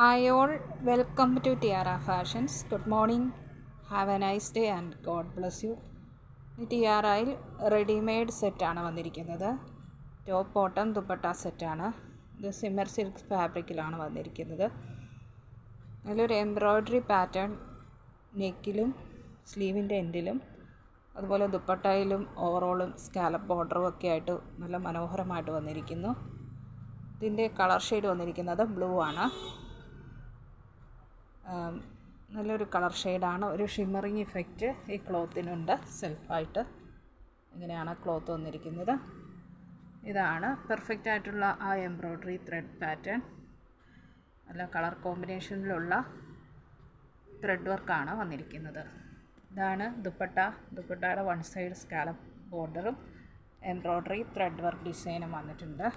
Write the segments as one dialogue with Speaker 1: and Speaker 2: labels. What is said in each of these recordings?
Speaker 1: Hi all, welcome to Tiara Fashions. Good morning, have a nice day and God bless you. ടിയാറയിൽ readymade സെറ്റാണ് വന്നിരിക്കുന്നത്. Top bottom dupatta സെറ്റാണ്. ഇത് shimmer silk ഫാബ്രിക്കിലാണ് വന്നിരിക്കുന്നത്. അതിലൊരു എംബ്രോയ്ഡറി പാറ്റേൺ നെക്കിലും സ്ലീവിൻ്റെ എൻഡിലും അതുപോലെ ദുപ്പട്ടയിലും ഓവറോളും സ്കാലപ്പ് ബോർഡറും ഒക്കെ ആയിട്ട് നല്ല മനോഹരമായിട്ട് വന്നിരിക്കുന്നു. ഇതിൻ്റെ കളർ ഷെയ്ഡ് വന്നിരിക്കുന്നത് ബ്ലൂ ആണ്. നല്ലൊരു കളർ ഷെയ്ഡാണ്. ഒരു ഷിമ്മറിങ് ഇഫക്റ്റ് ഈ ക്ലോത്തിനുണ്ട്. സെൽഫായിട്ട് ഇങ്ങനെയാണ് ക്ലോത്ത് വന്നിരിക്കുന്നത്. ഇതാണ് പെർഫെക്റ്റ് ആയിട്ടുള്ള ആ എംബ്രോയ്ഡറി ത്രെഡ് പാറ്റേൺ. നല്ല കളർ കോമ്പിനേഷനിലുള്ള ത്രെഡ് വർക്കാണ് വന്നിരിക്കുന്നത്. ഇതാണ് ദുപ്പട്ടയുടെ വൺ സൈഡ് സ്കാലപ്പ് ബോർഡറും എംബ്രോയ്ഡറി ത്രെഡ് വർക്ക് ഡിസൈനും വന്നിട്ടുണ്ട്.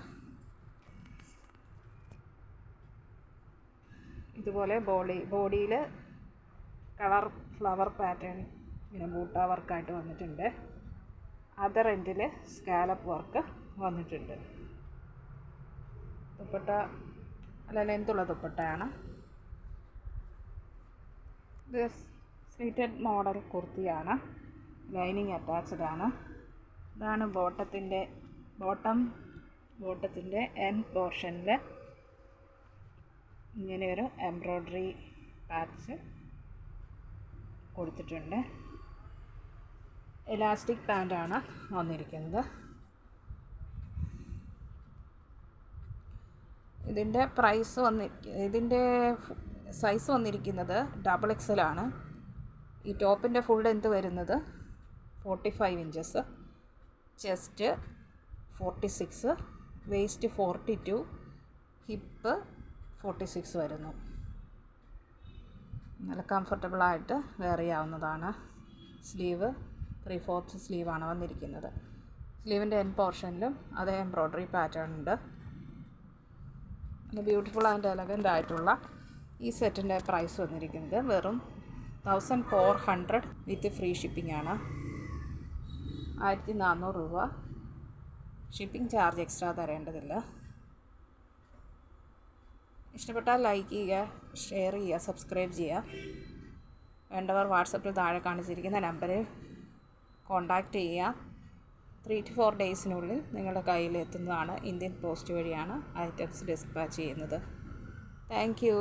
Speaker 1: ഇതുപോലെ ബോഡിയിൽ കളർ ഫ്ലവർ പാറ്റേൺ ഇങ്ങനെ ബൂട്ട വർക്കായിട്ട് വന്നിട്ടുണ്ട്. അതർ എൻഡിൽ സ്കാലപ്പ് വർക്ക് വന്നിട്ടുണ്ട്. ദുപ്പട്ട നല്ല ലെന്തുള്ള ദുപ്പട്ടയാണ്. ഇത് സ്ലീറ്റഡ് മോഡൽ കുർത്തിയാണ്. ലൈനിങ് അറ്റാച്ച്ഡ് ആണ്. ഇതാണ് ബോട്ടത്തിൻ്റെ എൻഡ് പോർഷനിൽ ഇങ്ങനെയൊരു എംബ്രോയ്ഡറി പാച്ച് കൊടുത്തിട്ടുണ്ട്. എലാസ്റ്റിക് പാൻ്റാണ് വന്നിരിക്കുന്നത്. ഇതിൻ്റെ സൈസ് വന്നിരിക്കുന്നത് XXL ആണ്. ഈ ടോപ്പിൻ്റെ ഫുൾ ലെന്ത് വരുന്നത് 45 ഇഞ്ചസ്, ചെസ്റ്റ് 46, വേസ്റ്റ് 42, ഹിപ്പ് 46 വരുന്നു. നല്ല കംഫർട്ടബിളായിട്ട് വെയർ ചെയ്യാവുന്നതാണ്. സ്ലീവ് 3/4 സ്ലീവാണ് വന്നിരിക്കുന്നത്. സ്ലീവിൻ്റെ എൻഡ് പോർഷനിലും അതേ എംബ്രോയ്ഡറി പാറ്റേൺ ഉണ്ട്. നല്ല ബ്യൂട്ടിഫുൾ ആൻഡ് എലഗൻ്റ് ആയിട്ടുള്ള ഈ സെറ്റിൻ്റെ പ്രൈസ് വന്നിരിക്കുന്നത് വെറും 1400 വിത്ത് ഫ്രീ ഷിപ്പിംഗ് ആണ്. 1400 രൂപ. ഷിപ്പിംഗ് ചാർജ് എക്സ്ട്രാ തരേണ്ടതില്ല. ഇഷ്ടപ്പെട്ടാൽ ലൈക്ക് ചെയ്യുക, ഷെയർ ചെയ്യുക, സബ്സ്ക്രൈബ് ചെയ്യുക. വേണ്ടവർ വാട്സപ്പിൽ താഴെ കാണിച്ചിരിക്കുന്ന നമ്പറിൽ കോൺടാക്റ്റ് ചെയ്യുക. 3 to 4 ഡേയ്സിനുള്ളിൽ നിങ്ങളുടെ കയ്യിൽ എത്തുന്നതാണ്. ഇന്ത്യൻ പോസ്റ്റ് വഴിയാണ് ഐറ്റംസ് ഡിസ്പാച്ച് ചെയ്യുന്നത്. Thank you.